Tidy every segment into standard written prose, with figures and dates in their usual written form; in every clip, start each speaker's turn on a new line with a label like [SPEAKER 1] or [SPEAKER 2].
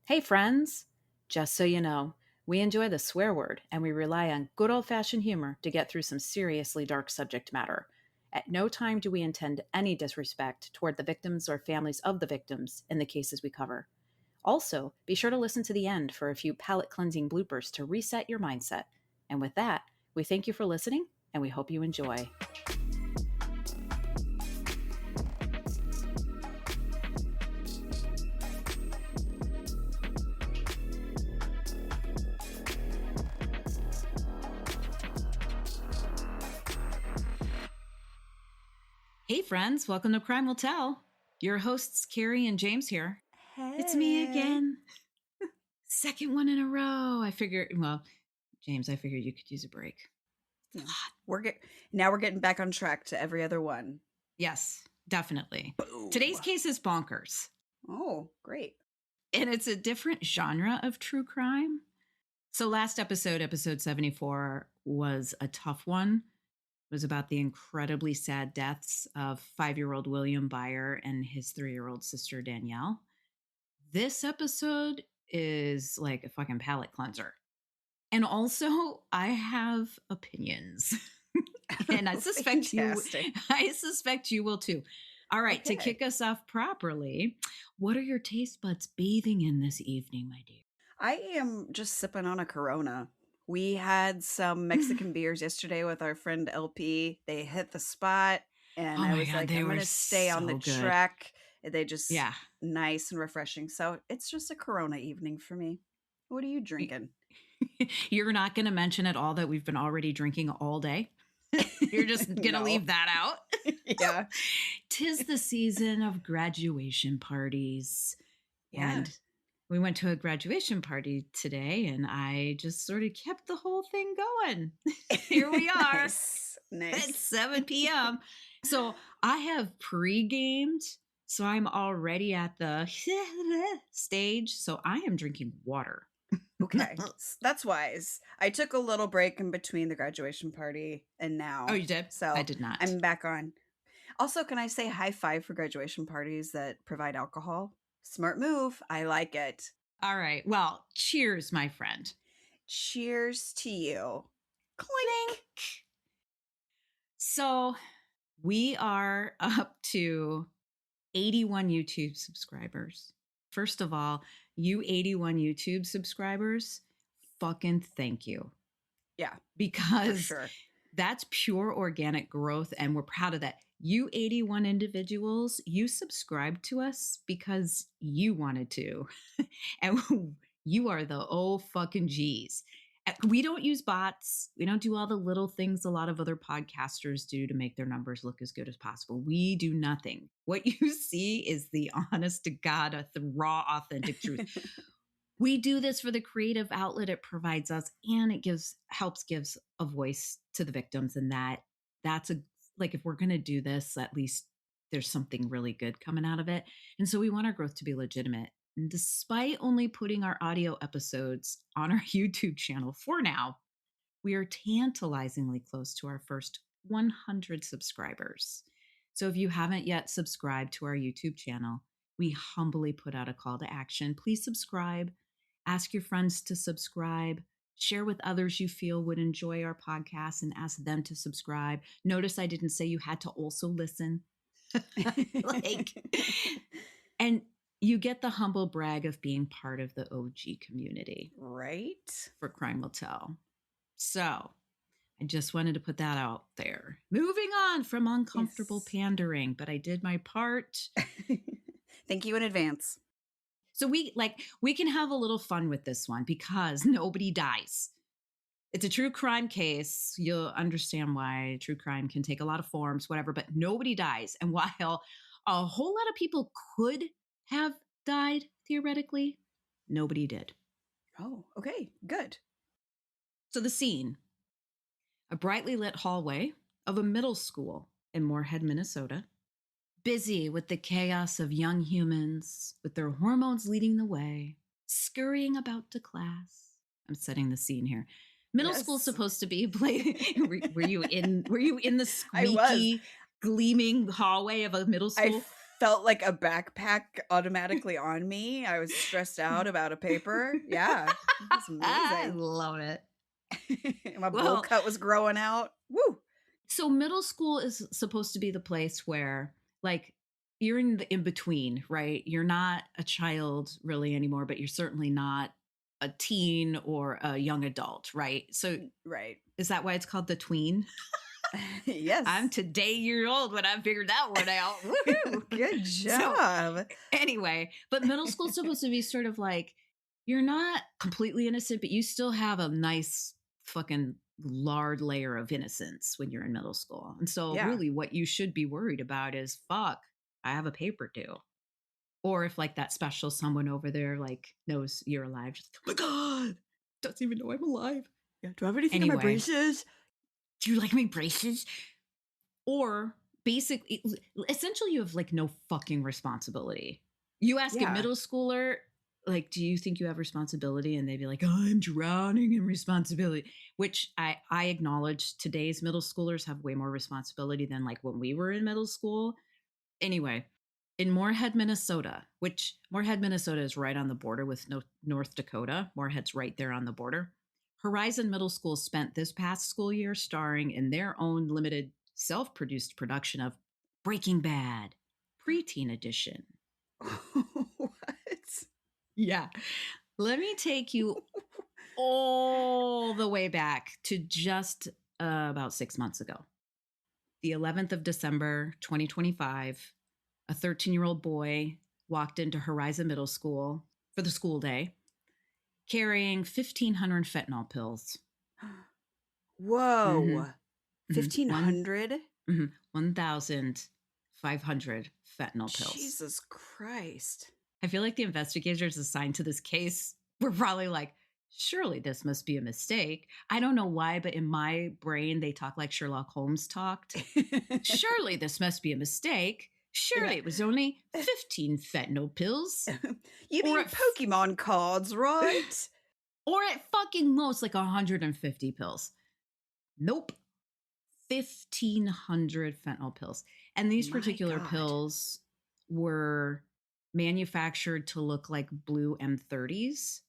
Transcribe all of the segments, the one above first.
[SPEAKER 1] Hey, friends! Just so you know, we enjoy the swear word and we rely on good old fashioned humor to get through some seriously dark subject matter. At no time do we intend any disrespect toward the victims or families of the victims in the cases we cover. Also, be sure to listen to the end for a few palate cleansing bloopers to reset your mindset. And with that, we thank you for listening and we hope you enjoy. Hey, friends, welcome to Crime Will Tell. Your hosts, Carrie and James here.
[SPEAKER 2] Hey.
[SPEAKER 1] It's me again. Second one in a row. James, I figured you could use a break.
[SPEAKER 2] Yeah. Now we're getting back on track to every other one.
[SPEAKER 1] Yes, definitely.
[SPEAKER 2] Boom.
[SPEAKER 1] Today's case is bonkers.
[SPEAKER 2] Oh, great.
[SPEAKER 1] And it's a different genre of true crime. So last episode 74, was a tough one. It was about the incredibly sad deaths of 5-year-old William Byer and his 3-year-old sister Danielle. This episode is like a fucking palate cleanser. And also, I have opinions. And I suspect you will too. All right,
[SPEAKER 2] Okay.
[SPEAKER 1] To kick us off properly, what are your taste buds bathing in this evening, my dear?
[SPEAKER 2] I am just sipping on a Corona. We had some Mexican beers yesterday with our friend LP. They hit the spot, and I was like, I'm going to stay on the track. They just nice and refreshing. So it's just a Corona evening for me. What are you drinking?
[SPEAKER 1] You're not going to mention at all that we've been already drinking all day? You're just going to leave that out?
[SPEAKER 2] Yeah.
[SPEAKER 1] 'Tis the season of graduation parties.
[SPEAKER 2] Yeah.
[SPEAKER 1] And we went to a graduation party today, and I just sort of kept the whole thing going. Here we are.
[SPEAKER 2] Nice.
[SPEAKER 1] It's 7 p.m. So I have pre-gamed. So I'm already at the stage. So I am drinking water.
[SPEAKER 2] Okay, that's wise. I took a little break in between the graduation party and now.
[SPEAKER 1] Oh, you did?
[SPEAKER 2] So
[SPEAKER 1] I did not.
[SPEAKER 2] I'm back on. Also, can I say high five for graduation parties that provide alcohol? Smart move. I like it.
[SPEAKER 1] All right. Well, cheers, my friend.
[SPEAKER 2] Cheers to you.
[SPEAKER 1] Clink. So we are up to 81 YouTube subscribers. First of all, you 81 YouTube subscribers, fucking thank you.
[SPEAKER 2] Yeah.
[SPEAKER 1] Because that's pure organic growth, and we're proud of that. You 81 individuals, you subscribed to us because you wanted to. And you are the old fucking G's. We don't use bots. We don't do all the little things a lot of other podcasters do to make their numbers look as good as possible. We do nothing. What you see is the honest to God, the raw, authentic truth. We do this for the creative outlet it provides us, and it gives a voice to the victims. And that's if we're going to do this, at least there's something really good coming out of it. And so we want our growth to be legitimate. And despite only putting our audio episodes on our YouTube channel for now, we are tantalizingly close to our first 100 subscribers. So if you haven't yet subscribed to our YouTube channel, we humbly put out a call to action. Please subscribe. Ask your friends to subscribe. Share with others you feel would enjoy our podcast and ask them to subscribe. Notice I didn't say you had to also listen. And you get the humble brag of being part of the OG community.
[SPEAKER 2] Right.
[SPEAKER 1] For Crime Will Tell. So I just wanted to put that out there. Moving on from uncomfortable pandering, but I did my part.
[SPEAKER 2] Thank you in advance.
[SPEAKER 1] So we can have a little fun with this one because nobody dies. It's a true crime case. You'll understand why true crime can take a lot of forms, whatever, but nobody dies. And while a whole lot of people could have died, theoretically, nobody did.
[SPEAKER 2] Oh, okay, good.
[SPEAKER 1] So the scene, a brightly lit hallway of a middle school in Moorhead, Minnesota, busy with the chaos of young humans with their hormones leading the way, scurrying about to class. I'm setting the scene here. Middle school's supposed to be were you in the squeaky, gleaming hallway of a middle school?
[SPEAKER 2] felt like a backpack automatically on me. I was stressed out about a paper. Yeah, it was
[SPEAKER 1] I
[SPEAKER 2] amazing.
[SPEAKER 1] love it.
[SPEAKER 2] My bowl
[SPEAKER 1] Well,
[SPEAKER 2] cut was growing out. Woo!
[SPEAKER 1] so middle school is supposed to be the place where, like, you're in the in between, right? You're not a child really anymore, but you're certainly not a teen or a young adult, right? So
[SPEAKER 2] Right.
[SPEAKER 1] is that why it's called the tween? I'm
[SPEAKER 2] Yes.
[SPEAKER 1] today year old when I figured that one out. Woohoo!
[SPEAKER 2] Good
[SPEAKER 1] So
[SPEAKER 2] job.
[SPEAKER 1] anyway, but middle school's supposed to be sort of like you're not completely innocent, but you still have a nice fucking lard layer of innocence when you're in middle school. And so
[SPEAKER 2] Yeah.
[SPEAKER 1] really what you should be worried about is fuck, I have a paper due. Or if like that special someone over there like knows you're alive, just oh my God, doesn't even know I'm alive.
[SPEAKER 2] Yeah. Do I have anything in my
[SPEAKER 1] Anyway,
[SPEAKER 2] braces?
[SPEAKER 1] do you like my braces? Or basically, essentially, you have like no fucking responsibility. You ask a
[SPEAKER 2] Yeah.
[SPEAKER 1] middle schooler, like, do you think you have responsibility? And they'd be like, oh, I'm drowning in responsibility, which I acknowledge today's middle schoolers have way more responsibility than like when we were in middle school. Anyway, in Moorhead, Minnesota, which Moorhead, Minnesota is right on the border with North Dakota. Moorhead's right there on the border. Horizon Middle School spent this past school year starring in their own limited self produced production of Breaking Bad, preteen edition.
[SPEAKER 2] What?
[SPEAKER 1] Yeah. Let me take you all the way back to just about 6 months ago. The 11th of December, 2025, a 13-year-old boy walked into Horizon Middle School for the school day carrying 1,500 fentanyl pills.
[SPEAKER 2] Whoa.
[SPEAKER 1] Mm-hmm.
[SPEAKER 2] 1,500?
[SPEAKER 1] 1,500 fentanyl pills.
[SPEAKER 2] Jesus Christ.
[SPEAKER 1] I feel like the investigators assigned to this case were probably like, surely this must be a mistake. I don't know why, but in my brain, they talk like Sherlock Holmes talked. Surely this must be a mistake. Surely
[SPEAKER 2] Yeah.
[SPEAKER 1] it was only 15 fentanyl pills.
[SPEAKER 2] You mean Pokemon cards, right?
[SPEAKER 1] Or at fucking most like 150 pills. Nope. 1,500 fentanyl pills. And these particular pills were manufactured to look like blue M30s,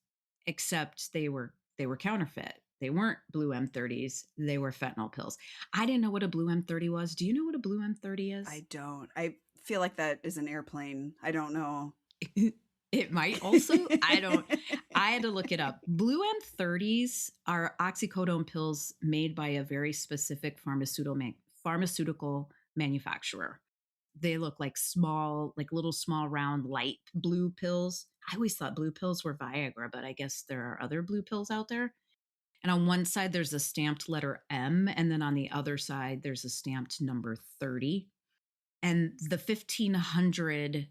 [SPEAKER 1] except they were counterfeit. They weren't blue M30s. They were fentanyl pills. I didn't know what a blue M30 was. Do you know what a blue M30 is?
[SPEAKER 2] I don't. I feel like that is an airplane. I don't know.
[SPEAKER 1] It might also. I had to look it up. Blue M30s are oxycodone pills made by a very specific pharmaceutical manufacturer. They look like small, like little small round light blue pills. I always thought blue pills were Viagra, but I guess there are other blue pills out there. And on one side, there's a stamped letter M. And then on the other side, there's a stamped number 30. And the 1,500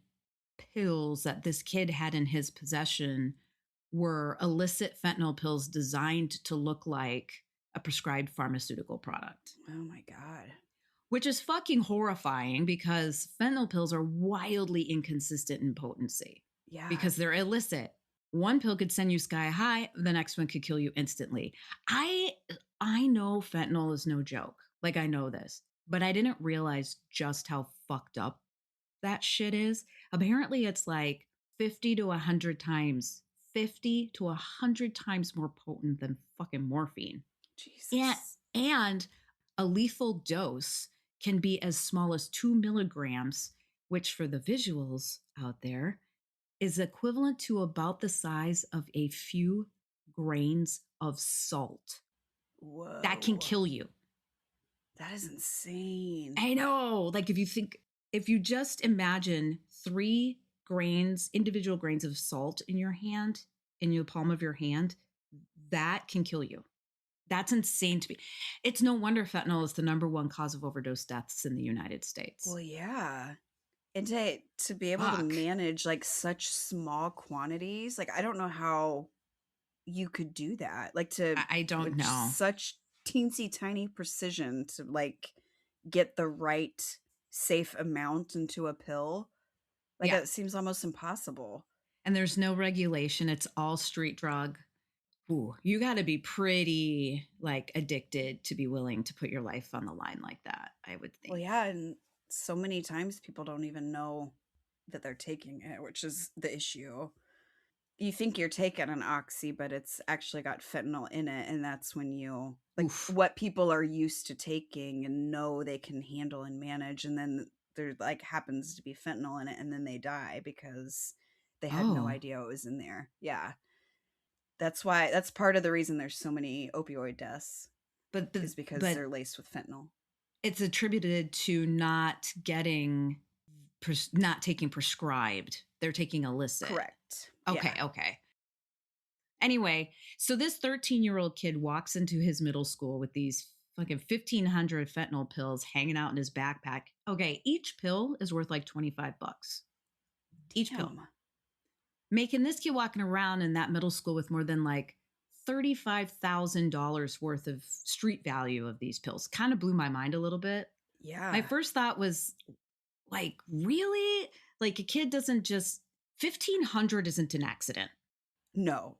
[SPEAKER 1] pills that this kid had in his possession were illicit fentanyl pills designed to look like a prescribed pharmaceutical product.
[SPEAKER 2] Oh my God.
[SPEAKER 1] Which is fucking horrifying because fentanyl pills are wildly inconsistent in potency.
[SPEAKER 2] Yeah.
[SPEAKER 1] Because they're illicit. One pill could send you sky high, the next one could kill you instantly. I know fentanyl is no joke. Like, I know this, but I didn't realize just how fucked up that shit is. Apparently it's like 50 to 100 times, 50 to 100 times more potent than fucking morphine.
[SPEAKER 2] Jesus.
[SPEAKER 1] And a lethal dose can be as small as 2 milligrams, which for the visuals out there is equivalent to about the size of a few grains of salt.
[SPEAKER 2] Whoa.
[SPEAKER 1] That can kill you.
[SPEAKER 2] That is insane.
[SPEAKER 1] I know. Like if you just imagine 3 individual grains of salt in your hand, in your palm of your hand, that can kill you. That's insane to me. It's no wonder fentanyl is the number 1 cause of overdose deaths in the United States.
[SPEAKER 2] Well, yeah. And to be able to manage like such small quantities, like I don't know how you could do that. Like
[SPEAKER 1] I don't know.
[SPEAKER 2] Such teensy tiny precision to like get the right safe amount into a pill. Like that seems almost impossible.
[SPEAKER 1] And there's no regulation. It's all street drug. Ooh, you got to be pretty like addicted to be willing to put your life on the line like that, I would think.
[SPEAKER 2] Well, yeah, and so many times people don't even know that they're taking it, which is the issue. You think you're taking an oxy, but it's actually got fentanyl in it, and that's when you like
[SPEAKER 1] Oof.
[SPEAKER 2] what people are used to taking and know they can handle and manage, and then there like happens to be fentanyl in it, and then they die because they had no
[SPEAKER 1] Oh,
[SPEAKER 2] idea it was in there. Yeah. That's part of the reason there's so many opioid deaths
[SPEAKER 1] but
[SPEAKER 2] is because
[SPEAKER 1] but
[SPEAKER 2] they're laced with fentanyl.
[SPEAKER 1] it's attributed to not getting not taking prescribed. They're taking illicit.
[SPEAKER 2] Correct.
[SPEAKER 1] Okay,
[SPEAKER 2] Yeah.
[SPEAKER 1] okay. Anyway, so this 13-year-old kid walks into his middle school with these fucking 1,500 fentanyl pills hanging out in his backpack. Okay, each pill is worth like 25 bucks. Each pill.
[SPEAKER 2] Damn.
[SPEAKER 1] Making this kid walking around in that middle school with more than like $35,000 worth of street value of these pills kind of blew my mind a little bit. My
[SPEAKER 2] Yeah.
[SPEAKER 1] first thought was like, really? Like a kid doesn't just 1,500 isn't an accident.
[SPEAKER 2] No.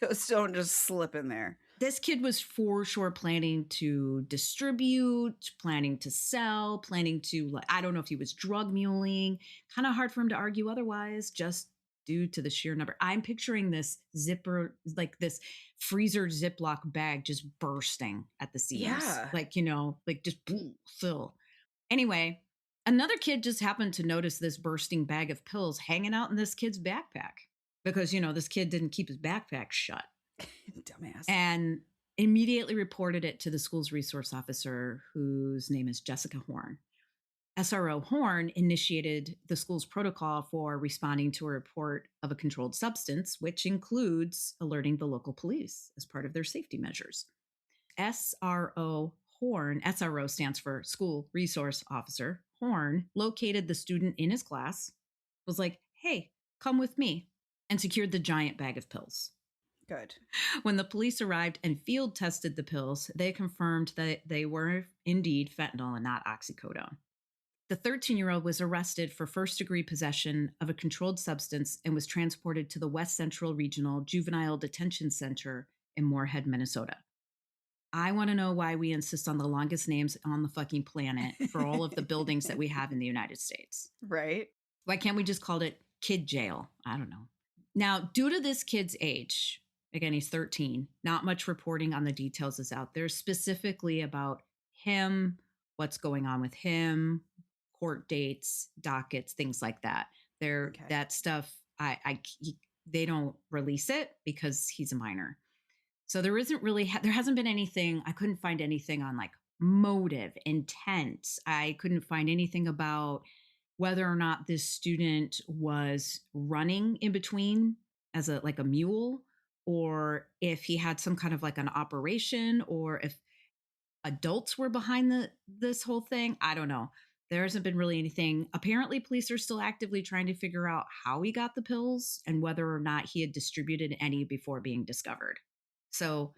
[SPEAKER 2] Those don't just slip in there.
[SPEAKER 1] This kid was for sure planning to distribute, planning to sell, planning to, like, I don't know if he was drug muling. Kind of hard for him to argue otherwise, just due to the sheer number. I'm picturing this zipper, like this freezer Ziploc bag just bursting at the seams,
[SPEAKER 2] Yeah.
[SPEAKER 1] like, like just fill. Anyway, another kid just happened to notice this bursting bag of pills hanging out in this kid's backpack because, this kid didn't keep his backpack shut
[SPEAKER 2] Dumbass.
[SPEAKER 1] and immediately reported it to the school's resource officer, whose name is Jessica Horn. SRO Horn initiated the school's protocol for responding to a report of a controlled substance, which includes alerting the local police as part of their safety measures. SRO Horn, SRO stands for School Resource Officer, Horn located the student in his class, was like, hey, come with me, and secured the giant bag of pills.
[SPEAKER 2] Good.
[SPEAKER 1] When the police arrived and field tested the pills, they confirmed that they were indeed fentanyl and not oxycodone. The 13-year-old was arrested for first-degree possession of a controlled substance and was transported to the West Central Regional Juvenile Detention Center in Moorhead, Minnesota. I want to know why we insist on the longest names on the fucking planet for all of the buildings that we have in the United States.
[SPEAKER 2] Right?
[SPEAKER 1] Why can't we just call it kid jail? I don't know. Now, due to this kid's age, again, he's 13, not much reporting on the details is out there, specifically about him, what's going on with him, court dates, dockets, things like that. That stuff, they don't release it because he's a minor. So there hasn't been anything, I couldn't find anything on like motive, intent. I couldn't find anything about whether or not this student was running in between as a mule, or if he had some kind of like an operation, or if adults were behind this whole thing. I don't know. There hasn't been really anything. Apparently, police are still actively trying to figure out how he got the pills and whether or not he had distributed any before being discovered. So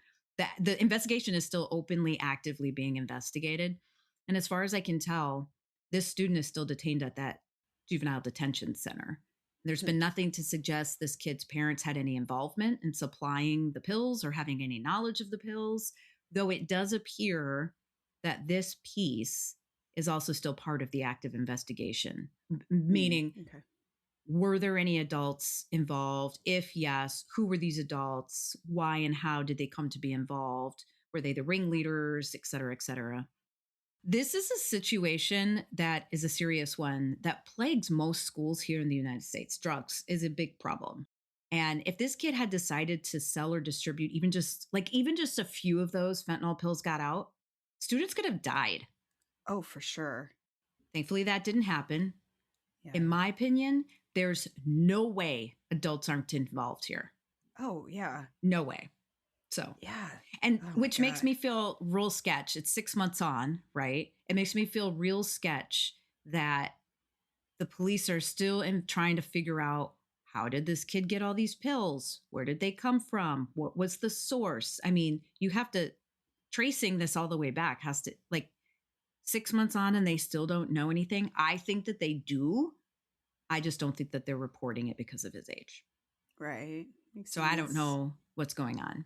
[SPEAKER 1] the investigation is still openly, actively being investigated. And as far as I can tell, this student is still detained at that juvenile detention center. There's been nothing to suggest this kid's parents had any involvement in supplying the pills or having any knowledge of the pills, though it does appear that this piece is also still part of the active investigation, meaning
[SPEAKER 2] Okay.
[SPEAKER 1] were there any adults involved? If yes, who were these adults? Why and how did they come to be involved? Were they the ringleaders, et cetera, et cetera? This is a situation that is a serious one that plagues most schools here in the United States. Drugs is a big problem. And if this kid had decided to sell or distribute even just a few of those fentanyl pills got out, students could have died.
[SPEAKER 2] Oh, for sure.
[SPEAKER 1] Thankfully, that didn't happen.
[SPEAKER 2] Yeah.
[SPEAKER 1] In my opinion, there's no way adults aren't involved here.
[SPEAKER 2] Oh, yeah.
[SPEAKER 1] No way. So,
[SPEAKER 2] yeah.
[SPEAKER 1] And which makes me feel real sketch. It's 6 months on, right? It makes me feel real sketch that the police are still trying to figure out, how did this kid get all these pills? Where did they come from? What was the source? I mean, you have to, tracing this all the way back has to, like, 6 months on and they still don't know anything. I think that they do. I just don't think that they're reporting it because of his age.
[SPEAKER 2] Right.
[SPEAKER 1] So I don't know what's going on.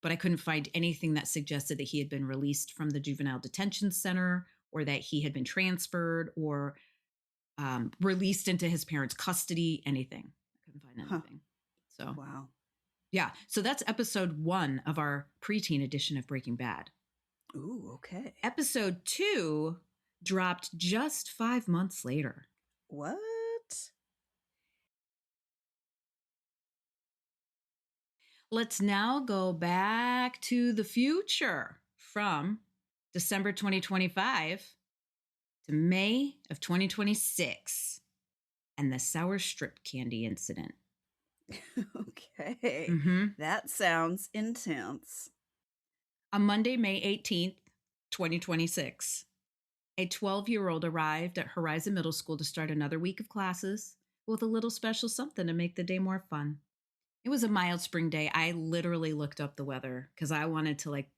[SPEAKER 1] But I couldn't find anything that suggested that he had been released from the juvenile detention center or that he had been transferred or released into his parents' custody, anything. I couldn't find anything. So,
[SPEAKER 2] wow.
[SPEAKER 1] Yeah. So that's episode 1 of our preteen edition of Breaking Bad.
[SPEAKER 2] Ooh, okay.
[SPEAKER 1] Episode 2 dropped just 5 months later.
[SPEAKER 2] What?
[SPEAKER 1] Let's now go back to the future from December 2025 to May of 2026 and the sour strip candy incident.
[SPEAKER 2] Okay. That sounds intense.
[SPEAKER 1] On Monday, May 18th, 2026, a 12-year-old arrived at Horizon Middle School to start another week of classes with a little special something to make the day more fun. It was a mild spring day. I literally looked up the weather because I wanted to like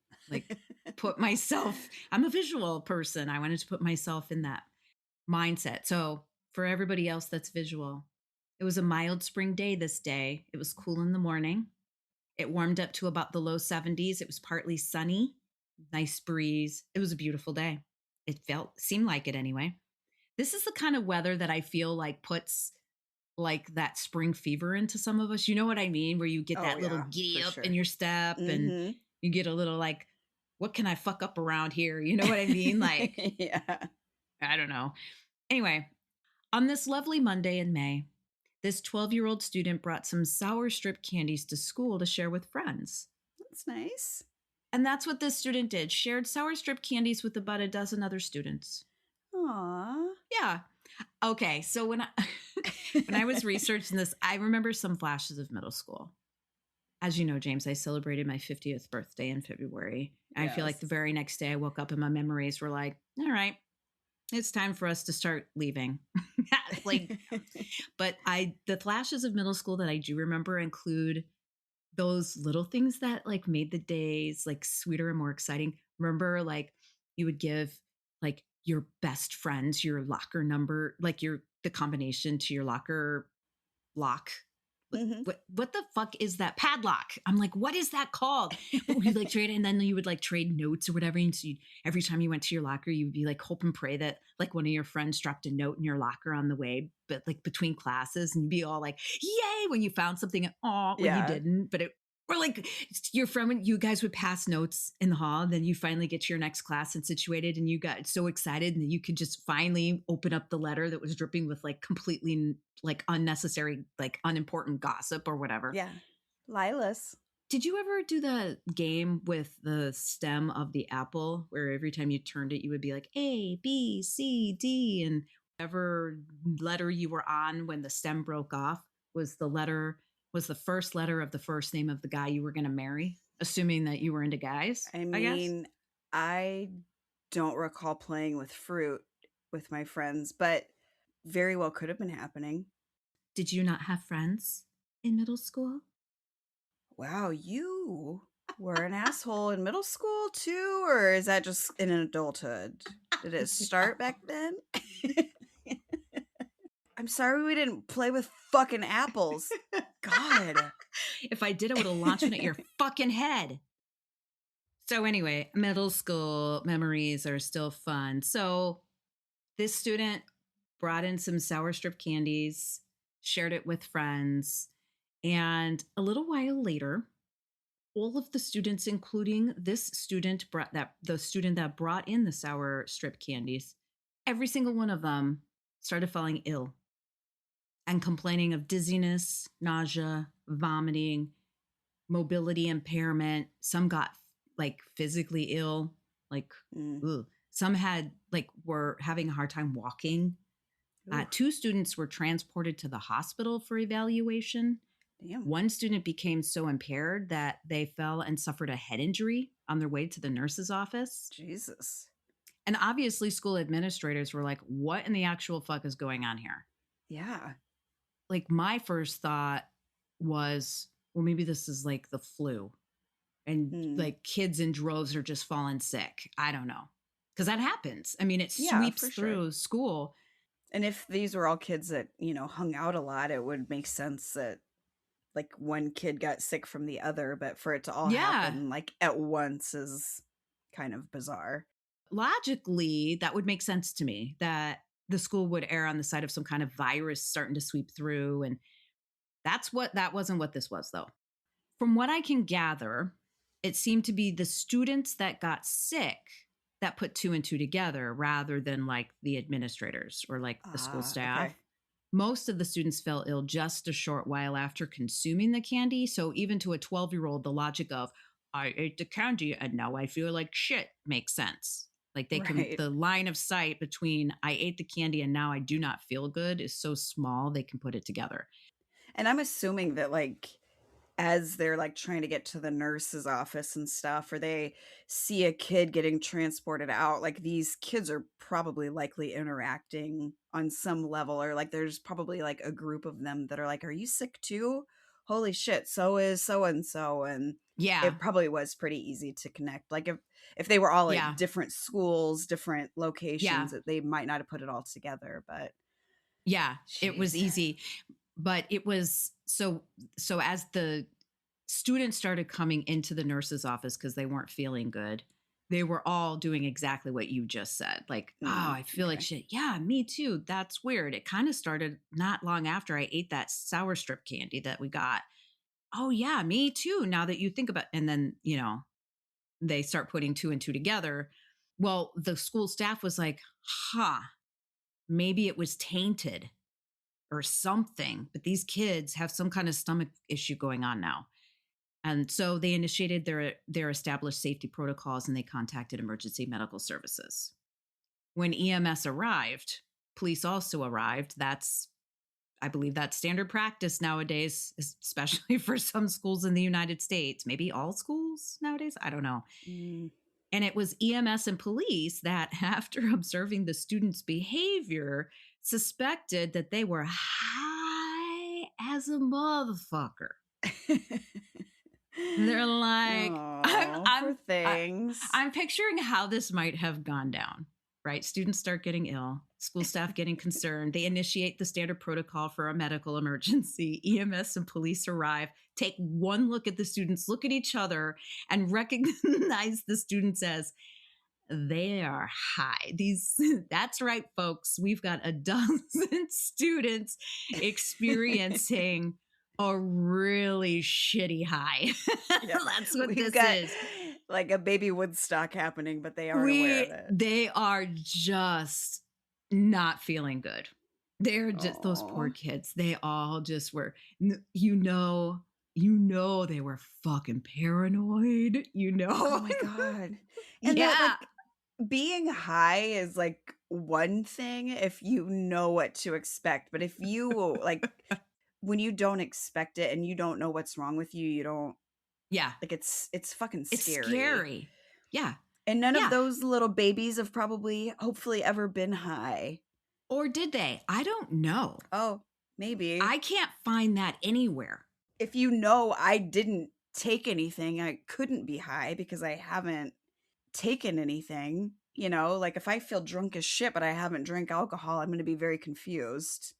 [SPEAKER 1] put myself, I'm a visual person. I wanted to put myself in that mindset. So for everybody else that's visual, it was a mild spring day this day. It was cool in the morning. It warmed up to about the low 70s. It was partly sunny, nice breeze. It was a beautiful day. It seemed like it anyway. This is the kind of weather that I feel like puts like that spring fever into some of us. You know what I mean? Where you get that little giddy up in your step and you get a little like, what can I fuck up around here? You know what I mean? Like,
[SPEAKER 2] yeah.
[SPEAKER 1] I don't know. Anyway, on this lovely Monday in May, this 12-year-old student brought some sour strip candies to school to share with friends.
[SPEAKER 2] That's nice.
[SPEAKER 1] And that's what this student did. Shared sour strip candies with about a dozen other students.
[SPEAKER 2] Aww.
[SPEAKER 1] Yeah. Okay. So when I was researching this, I remember some flashes of middle school. As you know, James, I celebrated my 50th birthday in February. Yes. I feel like the very next day I woke up and my memories were like, all right, it's time for us to start leaving. But the flashes of middle school that I do remember include those little things that like made the days like sweeter and more exciting. Remember, like you would give like your best friends your locker number, like the combination to your locker lock. What the fuck is that padlock? I'm like, what is that called? But we like trade, and then you would like trade notes or whatever. And so every time you went to your locker, you would be like, hope and pray that like one of your friends dropped a note in your locker on the way, but like between classes, and you'd be all like, yay, when you found something. Oh, when you didn't, but or like your friend, when you guys would pass notes in the hall, and then you finally get to your next class and situated, and you got so excited, and then you could just finally open up the letter that was dripping with like completely like unnecessary, like unimportant gossip or whatever.
[SPEAKER 2] Yeah. Lilas.
[SPEAKER 1] Did you ever do the game with the stem of the apple where every time you turned it, you would be like A, B, C, D, and whatever letter you were on when the stem broke off was the first letter of the first name of the guy you were going to marry, assuming that you were into guys?
[SPEAKER 2] I mean, I don't recall playing with fruit with my friends, but very well could have been happening.
[SPEAKER 1] Did you not have friends in middle school?
[SPEAKER 2] Wow, you were an asshole in middle school too, or is that just in adulthood? Did it start back then? I'm sorry we didn't play with fucking apples. God.
[SPEAKER 1] If I did, I would have launched it at your fucking head. So anyway, middle school memories are still fun. So this student brought in some sour strip candies, shared it with friends, and a little while later, all of the students, including this student, the student that brought in the sour strip candies, every single one of them started falling ill and complaining of dizziness, nausea, vomiting, mobility impairment. Some got like physically ill, like some had like were having a hard time walking. 2 students were transported to the hospital for evaluation.
[SPEAKER 2] Damn.
[SPEAKER 1] One student became so impaired that they fell and suffered a head injury on their way to the nurse's office.
[SPEAKER 2] Jesus.
[SPEAKER 1] And obviously school administrators were like, what in the actual fuck is going on here?
[SPEAKER 2] Yeah.
[SPEAKER 1] Like my first thought was, well, maybe this is like the flu and like kids in droves are just falling sick. I don't know. Because that happens. I mean, it sweeps through school.
[SPEAKER 2] And if these were all kids that, hung out a lot, it would make sense that like one kid got sick from the other, but for it to all happen like at once is kind of bizarre.
[SPEAKER 1] Logically, that would make sense to me that the school would err on the side of some kind of virus starting to sweep through. And that wasn't what this was, though. From what I can gather, it seemed to be the students that got sick that put two and two together rather than like the administrators or like the school staff.
[SPEAKER 2] Okay.
[SPEAKER 1] Most of the students fell ill just a short while after consuming the candy. So even to a 12-year-old, the logic of, I ate the candy and now I feel like shit makes sense. Like
[SPEAKER 2] Right.
[SPEAKER 1] the line of sight between I ate the candy and now I do not feel good is so small, they can put it together.
[SPEAKER 2] And I'm assuming that, like, as they're, like, trying to get to the nurse's office and stuff, or they see a kid getting transported out, like, these kids are probably likely interacting on some level, or, like, there's probably, like, a group of them that are like, "Are you sick too? Holy shit, so is so and so," and
[SPEAKER 1] Yeah.
[SPEAKER 2] it probably was pretty easy to connect. Like, if they were all at
[SPEAKER 1] Yeah.
[SPEAKER 2] different schools, different
[SPEAKER 1] Yeah.
[SPEAKER 2] locations, that they might not have put it all together, but
[SPEAKER 1] Yeah. It was
[SPEAKER 2] jeez.
[SPEAKER 1] easy. But it was so as the students started coming into the nurse's office because they weren't feeling good, they were all doing exactly what you just said. Like, oh, I feel like
[SPEAKER 2] Okay.
[SPEAKER 1] shit. Yeah, me too. That's weird. It kind of started not long after I ate that sour strip candy that we got. Oh, yeah, me too. Now that you think about, and then, they start putting two and two together. Well, the school staff was like, huh, maybe it was tainted or something, but these kids have some kind of stomach issue going on now. And so they initiated their established safety protocols and they contacted emergency medical services. When EMS arrived, police also arrived. I believe that's standard practice nowadays, especially for some schools in the United States, maybe all schools nowadays. I don't know.
[SPEAKER 2] Mm.
[SPEAKER 1] And it was EMS and police that, after observing the students' behavior, suspected that they were high as a motherfucker. They're like,
[SPEAKER 2] Oh, poor things.
[SPEAKER 1] I'm picturing how this might have gone down, right? Students start getting ill, school staff getting concerned. They initiate the standard protocol for a medical emergency. EMS and police arrive, take one look at the students, look at each other, and recognize the students as they are high. That's right, folks. We've got a dozen students experiencing a really shitty high.
[SPEAKER 2] Yeah.
[SPEAKER 1] That's what
[SPEAKER 2] We've
[SPEAKER 1] this
[SPEAKER 2] got
[SPEAKER 1] is.
[SPEAKER 2] like a baby Woodstock happening, but they aren't aware of it.
[SPEAKER 1] They are just not feeling good. They're just those poor
[SPEAKER 2] Oh.
[SPEAKER 1] kids. They all just were, they were fucking paranoid,
[SPEAKER 2] Oh my God. And that,
[SPEAKER 1] Yeah.
[SPEAKER 2] like, being high is like one thing if you know what to expect. But if you, like, when you don't expect it and you don't know what's wrong with you, you don't,
[SPEAKER 1] Yeah.
[SPEAKER 2] like, it's fucking
[SPEAKER 1] It's
[SPEAKER 2] scary.
[SPEAKER 1] scary. Yeah.
[SPEAKER 2] And none of
[SPEAKER 1] Yeah.
[SPEAKER 2] those little babies have probably, hopefully, ever been high.
[SPEAKER 1] Or did they? I don't know.
[SPEAKER 2] Oh, maybe.
[SPEAKER 1] I can't find that anywhere.
[SPEAKER 2] If you know I didn't take anything, I couldn't be high because I haven't taken anything. You know, like, if I feel drunk as shit, but I haven't drank alcohol, I'm going to be very confused.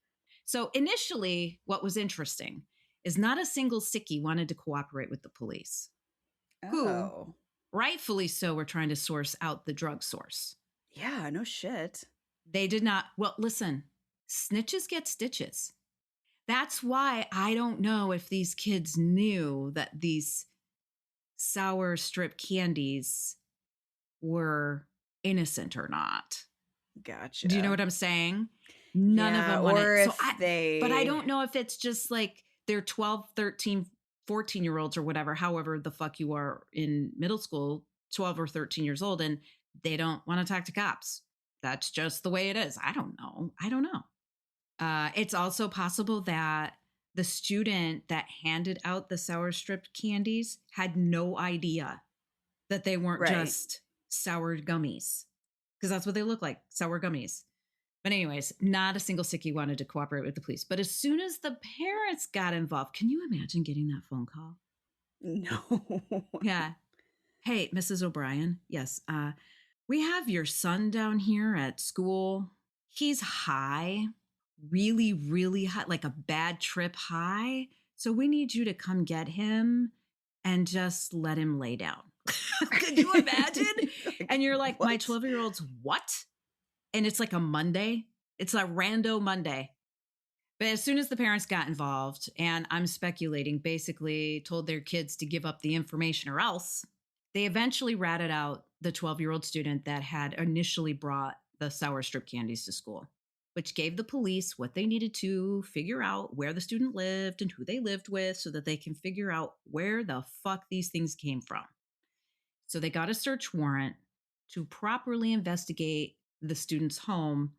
[SPEAKER 1] So initially, what was interesting is not a single sickie wanted to cooperate with the police, who,
[SPEAKER 2] Oh.
[SPEAKER 1] rightfully so, were trying to source out the drug source.
[SPEAKER 2] Yeah, no shit.
[SPEAKER 1] They did not. Well, listen, snitches get stitches. That's why I don't know if these kids knew that these sour strip candies were innocent or not.
[SPEAKER 2] Gotcha.
[SPEAKER 1] Do you know what I'm saying? None of them wanted.
[SPEAKER 2] Or if
[SPEAKER 1] but I don't know if it's just like they're 12, 13, 14-year-olds or whatever, however the fuck you are in middle school, 12 or 13 years old, and they don't want to talk to cops. That's just the way it is. I don't know. It's also possible that the student that handed out the sour strip candies had no idea that they weren't
[SPEAKER 2] Right.
[SPEAKER 1] just sour gummies, because that's what they look like, sour gummies. But anyways, not a single sickie wanted to cooperate with the police. But as soon as the parents got involved, can you imagine getting that phone call?
[SPEAKER 2] No.
[SPEAKER 1] Yeah. Hey, Mrs. O'Brien. Yes. We have your son down here at school. He's high, really, really high, like a bad trip high. So we need you to come get him and just let him lay down. Could you imagine? And you're like,
[SPEAKER 2] what?
[SPEAKER 1] my 12-year-old's what? And it's like a Monday. It's a rando Monday. But as soon as the parents got involved, and I'm speculating, basically told their kids to give up the information or else, they eventually ratted out the 12-year-old student that had initially brought the sour strip candies to school, which gave the police what they needed to figure out where the student lived and who they lived with so that they can figure out where the fuck these things came from. So they got a search warrant to properly investigate the student's home,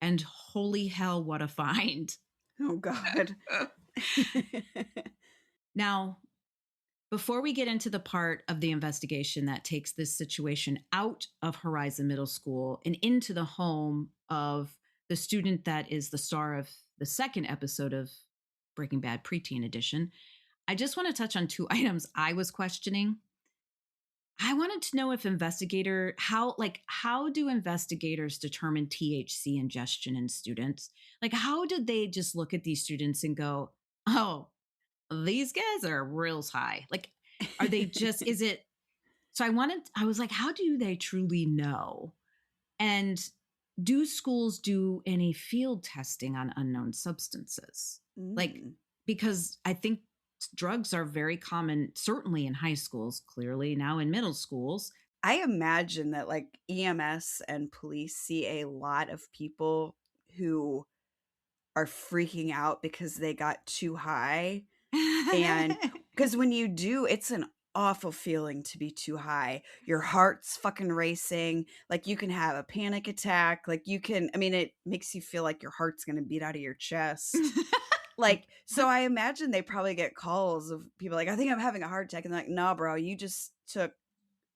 [SPEAKER 1] and holy hell, what a find.
[SPEAKER 2] Oh, God.
[SPEAKER 1] Now, before we get into the part of the investigation that takes this situation out of Horizon Middle School and into the home of the student that is the star of the second episode of Breaking Bad Preteen Edition, I just want to touch on two items I was questioning. I wanted to know if how do investigators determine THC ingestion in students? Like, how did they just look at these students and go, "Oh, these guys are real high"? Like, are they just, is it, so I was like, how do they truly know? And do schools do any field testing on unknown substances? Like,
[SPEAKER 2] Mm.
[SPEAKER 1] because I think drugs are very common, certainly in high schools, clearly now in middle schools.
[SPEAKER 2] I imagine that like EMS and police see a lot of people who are freaking out because they got too high. And because when you do, it's an awful feeling to be too high. Your heart's fucking racing. Like you can have a panic attack. Like you can, I mean, it makes you feel like your heart's going to beat out of your chest. Like, so I imagine they probably get calls of people like, I think I'm having a heart attack. And they're like, nah, bro, you just took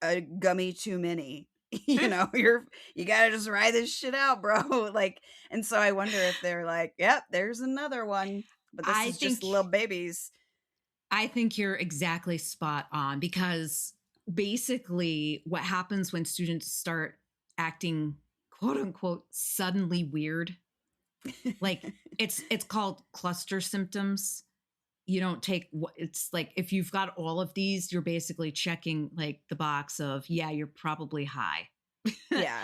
[SPEAKER 2] a gummy too many. You gotta just ride this shit out, bro. Like, and so I wonder if they're like, yep, there's another one, but this
[SPEAKER 1] I
[SPEAKER 2] is just
[SPEAKER 1] think
[SPEAKER 2] little babies.
[SPEAKER 1] I think you're exactly spot on, because basically what happens when students start acting quote unquote suddenly weird, like it's called cluster symptoms. You don't take what it's like, if you've got all of these, you're basically checking like the box of, yeah, you're probably high.
[SPEAKER 2] Yeah.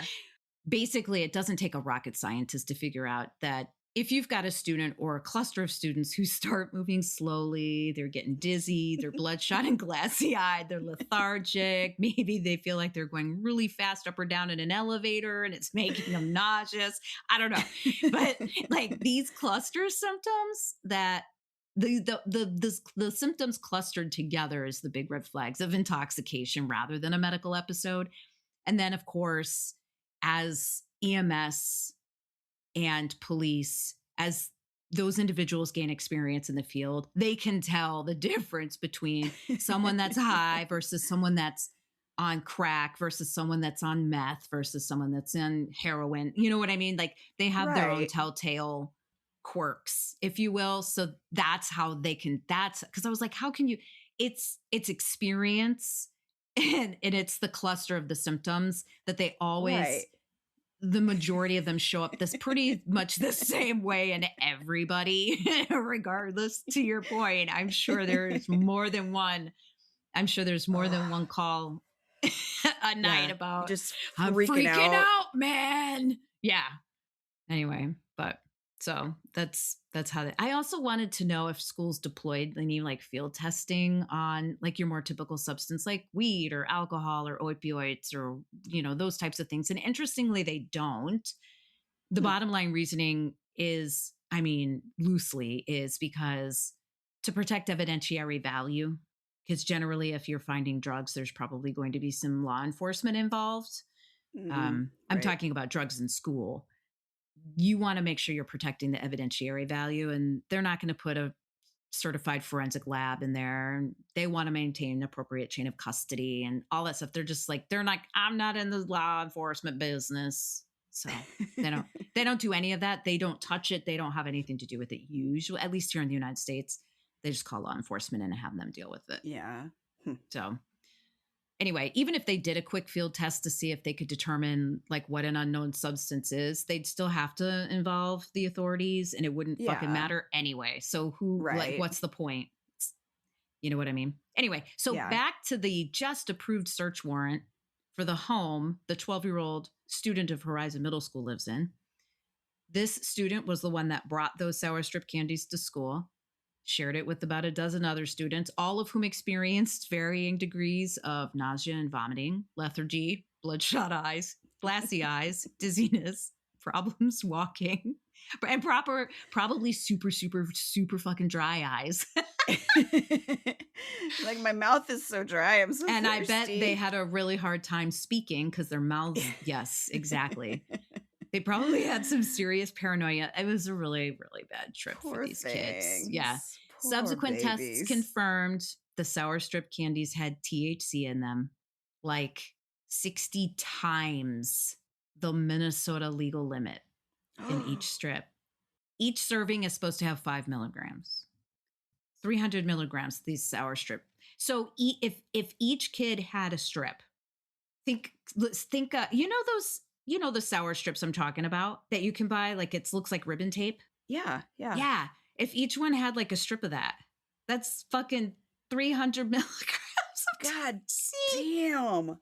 [SPEAKER 1] Basically, it doesn't take a rocket scientist to figure out that if you've got a student or a cluster of students who start moving slowly, they're getting dizzy, they're bloodshot and glassy eyed, they're lethargic, maybe they feel like they're going really fast up or down in an elevator and it's making them nauseous. I don't know. But like these cluster symptoms that the symptoms clustered together is the big red flags of intoxication rather than a medical episode. And then, of course, as EMS and police, as those individuals gain experience in the field, they can tell the difference between someone that's high versus someone that's on crack versus someone that's on meth versus someone that's in heroin. You know what I mean? Like they have their own
[SPEAKER 2] Right.
[SPEAKER 1] telltale quirks, if you will. So that's how they can, that's because I was like, how can you, it's experience and it's the cluster of the symptoms that they always,
[SPEAKER 2] Right.
[SPEAKER 1] the majority of them show up this pretty much the same way in everybody, regardless. To your point, I'm sure there's more than one. I'm sure there's more than one call a night
[SPEAKER 2] Yeah.
[SPEAKER 1] about,
[SPEAKER 2] Just
[SPEAKER 1] I'm
[SPEAKER 2] freaking
[SPEAKER 1] freaking
[SPEAKER 2] out.
[SPEAKER 1] out, man. Yeah. Anyway, but so that's how they, I also wanted to know if schools deployed any like field testing on like your more typical substance like weed or alcohol or opioids or those types of things. And interestingly, they don't. The
[SPEAKER 2] Hmm.
[SPEAKER 1] bottom line reasoning is, I mean, loosely, is because to protect evidentiary value, because generally if you're finding drugs, there's probably going to be some law enforcement involved. I'm
[SPEAKER 2] Right.
[SPEAKER 1] talking about drugs in school. You want to make sure you're protecting the evidentiary value, and they're not going to put a certified forensic lab in there. They want to maintain an appropriate chain of custody and all that stuff. They're just like, they're not, I'm not in the law enforcement business. So they don't do any of that. They don't touch it. They don't have anything to do with it. Usually, at least here in the United States, they just call law enforcement and have them deal with it.
[SPEAKER 2] Yeah.
[SPEAKER 1] So anyway, even if they did a quick field test to see if they could determine like what an unknown substance is, they'd still have to involve the authorities and it wouldn't fucking
[SPEAKER 2] Yeah.
[SPEAKER 1] matter anyway. So like,
[SPEAKER 2] Right.
[SPEAKER 1] what's the point? You know what I mean? Anyway, so
[SPEAKER 2] Yeah.
[SPEAKER 1] back to the just approved search warrant for the home the 12-year-old student of Horizon Middle School lives in. This student was the one that brought those sour strip candies to school, shared it with about a dozen other students, all of whom experienced varying degrees of nausea and vomiting, lethargy, bloodshot eyes, glassy eyes, dizziness, problems walking, and probably super, super, super fucking dry eyes.
[SPEAKER 2] Like, my mouth is so dry. I'm so
[SPEAKER 1] and
[SPEAKER 2] thirsty.
[SPEAKER 1] I bet they had a really hard time speaking because their mouths, yes, exactly. They probably had some serious paranoia. It was a really, really bad trip
[SPEAKER 2] Poor
[SPEAKER 1] for these
[SPEAKER 2] things.
[SPEAKER 1] kids. Yeah.
[SPEAKER 2] Poor
[SPEAKER 1] Subsequent
[SPEAKER 2] babies.
[SPEAKER 1] tests confirmed the sour strip candies had THC in them, like 60 times the Minnesota legal limit in each strip. Each serving is supposed to have 5 milligrams, 300 milligrams, these sour strip. So if each kid had a strip, think, you know the sour strips I'm talking about that you can buy, like it looks like ribbon tape.
[SPEAKER 2] Yeah.
[SPEAKER 1] Yeah. If each one had like a strip of that, that's fucking 300 milligrams of
[SPEAKER 2] God
[SPEAKER 1] THC.
[SPEAKER 2] damn.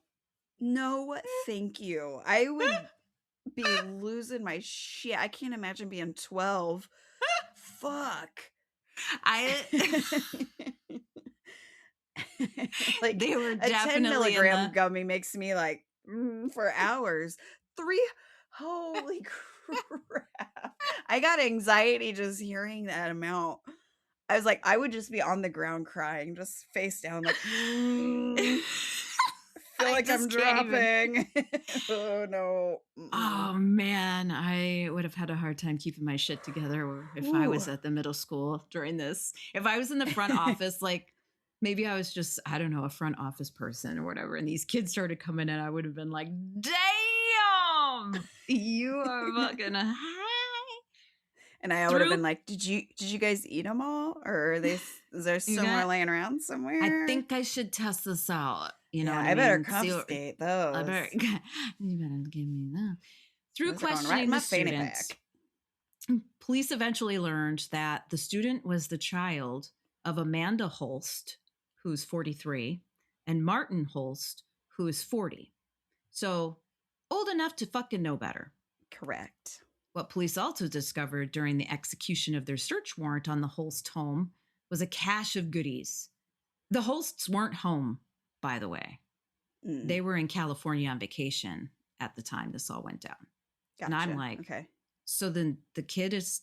[SPEAKER 2] No, thank you. I would be losing my shit. I can't imagine being 12. Fuck. Like,
[SPEAKER 1] they were
[SPEAKER 2] a
[SPEAKER 1] definitely
[SPEAKER 2] 10 milligram gummy makes me like for hours. Holy crap. I got anxiety just hearing that amount. I was like, I would just be on the ground crying, just face down, like, I feel like I'm dropping. Oh, no.
[SPEAKER 1] Oh, man. I would have had a hard time keeping my shit together if I was at the middle school during this. If I was in the front office, like maybe I was just, I don't know, a front office person or whatever, and these kids started coming in, I would have been like, damn, you are fucking high.
[SPEAKER 2] And I would have been like, did you guys eat them all? Or is there some more laying around somewhere?
[SPEAKER 1] I think I should test this out. You know what I
[SPEAKER 2] mean? Better
[SPEAKER 1] confiscate
[SPEAKER 2] those.
[SPEAKER 1] You better give me that. Through questioning the student, police eventually learned that the student was the child of Amanda Holst, who's 43, and Martin Holst, who is 40. So old enough to fucking know better.
[SPEAKER 2] Correct.
[SPEAKER 1] What police also discovered during the execution of their search warrant on the Holst home was a cache of goodies. The Holsts weren't home, by the way. They were in California on vacation at the time this all went down. Gotcha. And I'm like, okay. So then the kid is,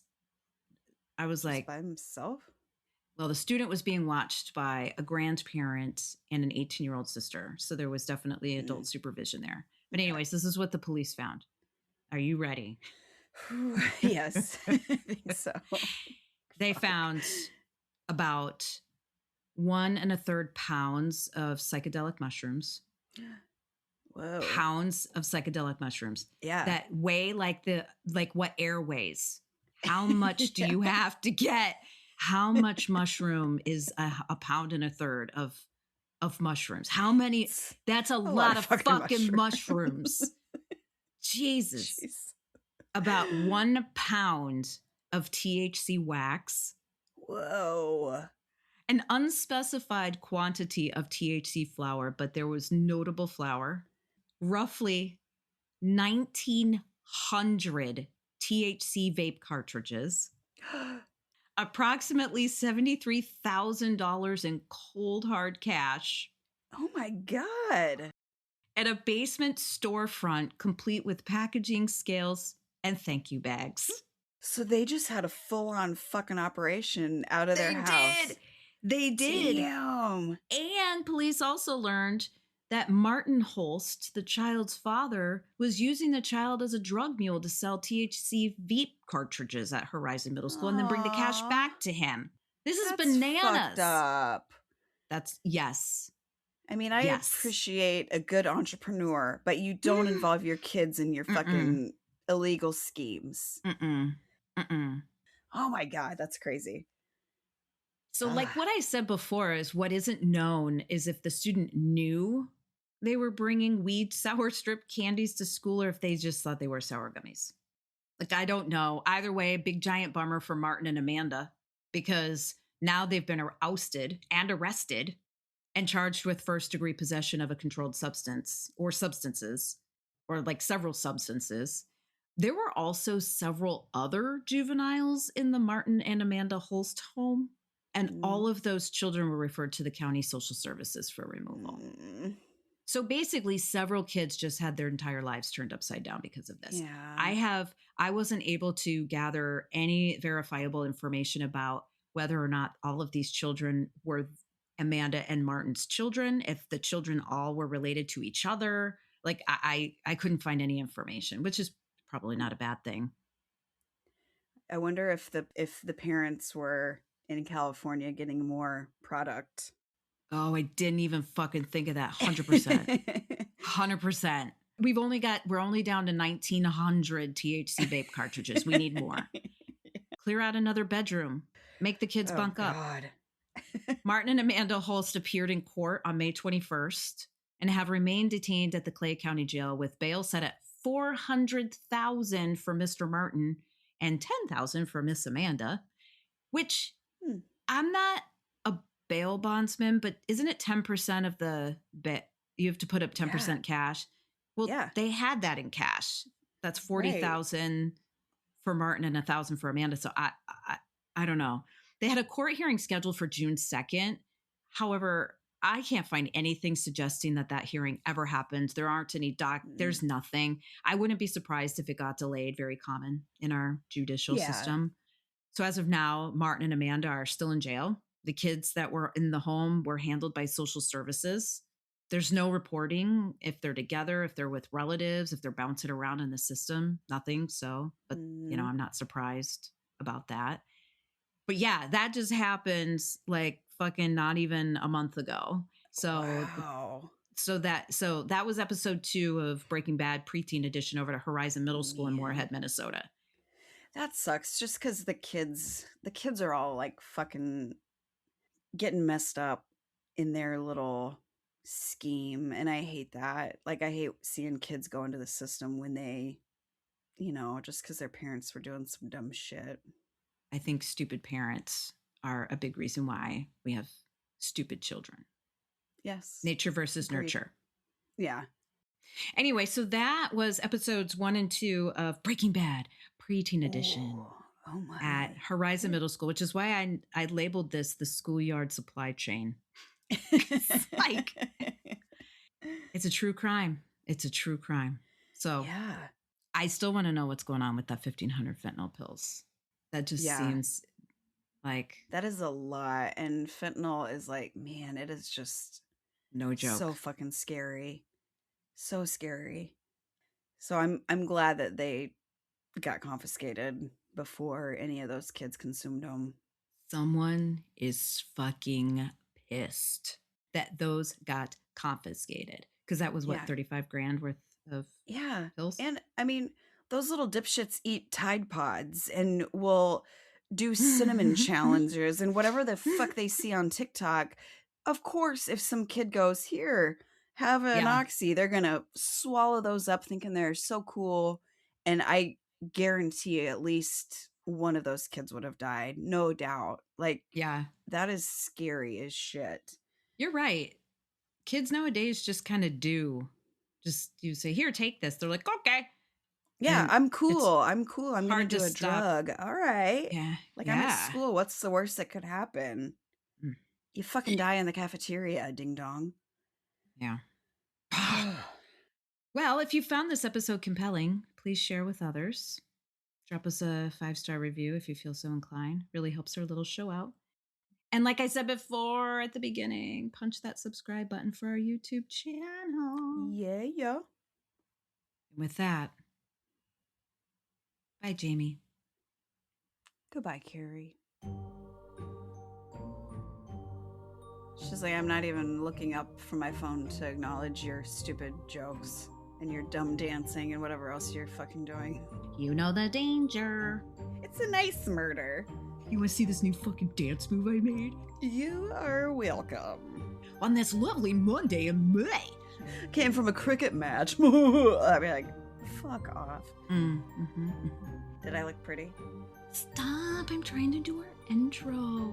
[SPEAKER 1] I was just like,
[SPEAKER 2] by himself?
[SPEAKER 1] Well, the student was being watched by a grandparent and an 18-year-old sister. So there was definitely adult supervision there. But anyways, this is what the police found. Are you ready?
[SPEAKER 2] Yes, I think so.
[SPEAKER 1] They found about 1 1/3 pounds of psychedelic mushrooms.
[SPEAKER 2] Whoa.
[SPEAKER 1] Pounds of psychedelic mushrooms.
[SPEAKER 2] Yeah.
[SPEAKER 1] That weigh like what air weighs. How much do you have to get? How much mushroom is a 1 1/3 pounds of mushrooms? How many? That's a lot of fucking mushrooms. Jesus. Jeez. About 1 pound of THC wax.
[SPEAKER 2] Whoa.
[SPEAKER 1] An unspecified quantity of THC flower, but there was notable flower. Roughly 1,900 THC vape cartridges. Approximately $73,000 in cold hard cash.
[SPEAKER 2] Oh my God.
[SPEAKER 1] At a basement storefront complete with packaging, scales, and thank you bags.
[SPEAKER 2] So they just had a full-on fucking operation out of their house.
[SPEAKER 1] They did.
[SPEAKER 2] Damn.
[SPEAKER 1] And police also learned that Martin Holst, the child's father, was using the child as a drug mule to sell THC vape cartridges at Horizon Middle School and then bring the cash back to him. This is bananas.
[SPEAKER 2] Fucked up.
[SPEAKER 1] Yes.
[SPEAKER 2] I mean, I appreciate a good entrepreneur, but you don't involve your kids in your fucking illegal schemes. Oh my God, that's crazy.
[SPEAKER 1] So like what I said before is what isn't known is if the student knew they were bringing weed sour strip candies to school or if they just thought they were sour gummies. Like, I don't know. Either way, big giant bummer for Martin and Amanda because now they've been ousted and arrested and charged with first-degree possession of a controlled substance or substances or like several substances. There were also several other juveniles in the Martin and Amanda Holst home, and all of those children were referred to the county social services for removal. So basically, several kids just had their entire lives turned upside down because of this.
[SPEAKER 2] Yeah.
[SPEAKER 1] I wasn't able to gather any verifiable information about whether or not all of these children were Amanda and Martin's children, if the children all were related to each other. Like I couldn't find any information, which is probably not a bad thing.
[SPEAKER 2] I wonder if the parents were in California getting more product.
[SPEAKER 1] Oh, I didn't even fucking think of that. 100%. 100%. We're only down to 1,900 THC vape cartridges. We need more. Clear out another bedroom. Make the kids bunk up. Martin and Amanda Holst appeared in court on May 21st and have remained detained at the Clay County Jail with bail set at $400,000 for Mr. Martin and $10,000 for Miss Amanda, which I'm not a bail bondsman, but isn't it 10% of the bet? You have to put up 10% cash. Well, they had that in cash. That's $40,000 for Martin and $1,000 for Amanda. So I don't know. They had a court hearing scheduled for June 2nd. However, I can't find anything suggesting that hearing ever happened. There aren't any there's nothing. I wouldn't be surprised if it got delayed. Very common in our judicial system. So as of now, Martin and Amanda are still in jail. The kids that were in the home were handled by social services. There's no reporting if they're together, if they're with relatives, if they're bouncing around in the system, nothing. So, but I'm not surprised about that. But yeah, that just happened like fucking not even a month ago. So, so that was episode 2 of Breaking Bad preteen edition over to Horizon Middle School in Moorhead, Minnesota.
[SPEAKER 2] That sucks just because the kids are all like fucking getting messed up in their little scheme. And I hate that. Like, I hate seeing kids go into the system when they, just because their parents were doing some dumb shit.
[SPEAKER 1] I think stupid parents are a big reason why we have stupid children.
[SPEAKER 2] Yes.
[SPEAKER 1] Nature versus nurture.
[SPEAKER 2] Yeah.
[SPEAKER 1] Anyway, so that was episodes 1 and 2 of Breaking Bad preteen edition at Horizon Middle School, which is why I labeled this the schoolyard supply chain. It's like, it's a true crime. It's a true crime. So I still want to know what's going on with that 1,500 fentanyl pills. That just seems like...
[SPEAKER 2] That is a lot. And fentanyl is like, man, it is just...
[SPEAKER 1] No joke.
[SPEAKER 2] So fucking scary. So scary. So I'm glad that they got confiscated before any of those kids consumed them.
[SPEAKER 1] Someone is fucking pissed that those got confiscated. Because that was what, 35 grand worth of pills?
[SPEAKER 2] And I mean, those little dipshits eat Tide Pods and will do cinnamon challenges and whatever the fuck they see on TikTok. Of course, if some kid goes, here, have an oxy, they're going to swallow those up thinking they're so cool. And I guarantee at least one of those kids would have died. No doubt. Like, that is scary as shit.
[SPEAKER 1] You're right. Kids nowadays just kind of do. Just you say, here, take this. They're like, okay.
[SPEAKER 2] Yeah, I'm cool. I'm going to do a drug. All right.
[SPEAKER 1] Yeah.
[SPEAKER 2] Like, I'm at school. What's the worst that could happen? You fucking die in the cafeteria, ding dong.
[SPEAKER 1] Yeah. Well, if you found this episode compelling, please share with others. Drop us a 5-star review if you feel so inclined. Really helps our little show out. And like I said before at the beginning, punch that subscribe button for our YouTube channel.
[SPEAKER 2] Yeah.
[SPEAKER 1] And with that, bye, Jamie.
[SPEAKER 2] Goodbye, Carrie. She's like, I'm not even looking up from my phone to acknowledge your stupid jokes and your dumb dancing and whatever else you're fucking doing.
[SPEAKER 1] You know the danger.
[SPEAKER 2] It's a nice murder.
[SPEAKER 1] You want to see this new fucking dance move I made?
[SPEAKER 2] You are welcome.
[SPEAKER 1] On this lovely Monday in May.
[SPEAKER 2] Came from a cricket match. I'd be like, fuck off. Did I look pretty?
[SPEAKER 1] Stop, I'm trying to do our intro.